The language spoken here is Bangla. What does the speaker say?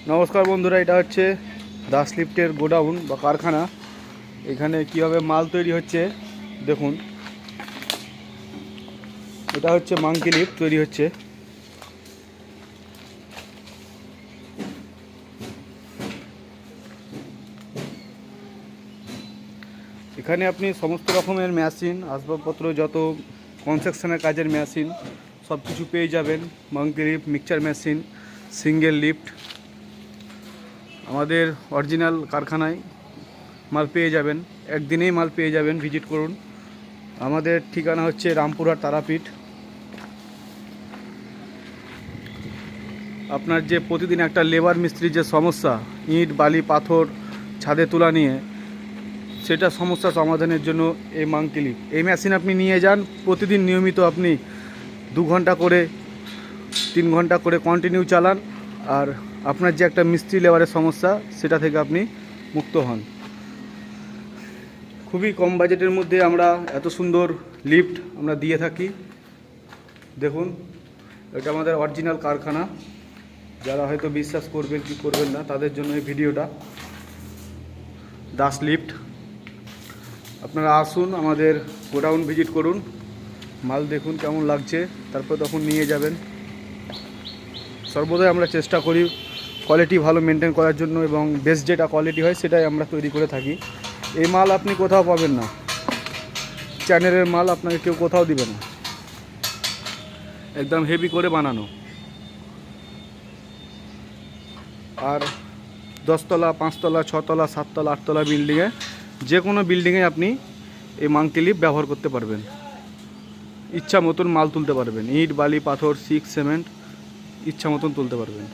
নমস্কার বন্ধুরা, এটা হচ্ছে দাস লিফটের গোডাউন বা কারখানা। এখানে কীভাবে মাল তৈরি হচ্ছে দেখুন। এটা হচ্ছে মাঙ্কি লিফট তৈরি হচ্ছে। এখানে আপনি সমস্ত রকমের মেশিন, আসবাবপত্র, যত কনস্ট্রাকশনের কাজের মেশিন সব কিছু পেয়ে যাবেন। Monkey lift, mixture machine, single lift আমাদের অরিজিনাল কারখানায় মাল পেয়ে যাবেন। একদিনেই মাল পেয়ে যাবেন, ভিজিট করুন। আমাদের ঠিকানা হচ্ছে রামপুরহাট তারাপীঠ। আপনার যে প্রতিদিন একটা লেবার মিস্ত্রির যে সমস্যা, ইট বালি পাথর ছাদে তোলা নিয়ে, সেটা সমস্যা সমাধানের জন্য এই মাঙ্কি লিফট। এই মেশিন আপনি নিয়ে যান, প্রতিদিন নিয়মিত আপনি 2 ঘন্টা করে 3 ঘন্টা করে কন্টিনিউ চালান, আর আপনার যে একটা মিস্ত্রি লেবারের সমস্যা সেটা থেকে আপনি মুক্ত হন। খুবই কম বাজেটের মধ্যে আমরা এত সুন্দর লিফট আমরা দিয়ে থাকি। দেখুন, এটা আমাদের অরিজিনাল কারখানা। যারা হয়তো বিশ্বাস করবেন কি করবেন না, তাদের জন্য এই ভিডিওটা। দাস লিফট, আপনারা আসুন, আমাদের গোডাউন ভিজিট করুন, মাল দেখুন কেমন লাগছে, তারপর তখন নিয়ে যাবেন। সর্বদাই আমরা চেষ্টা করি কোয়ালিটি ভালো মেনটেন করার জন্য, এবং বেস্ট যেটা কোয়ালিটি হয় সেটাই আমরা তৈরি করে থাকি। এই মাল আপনি কোথাও পাবেন না, চ্যানেলের মাল আপনাকে কেউ কোথাও দিবে না। একদম হেভি করে বানানো। আর 10 তলা, 5 তলা, 6 তলা, 7 তলা, 8 তলা বিল্ডিংয়ে, যে কোনো বিল্ডিংয়ে আপনি এই মাঙ্কি লিফট ব্যবহার করতে পারবেন। ইচ্ছা মতন মাল তুলতে পারবেন, ইট বালি পাথর সিক সিমেন্ট ইচ্ছা মতন তুলতে পারবেন।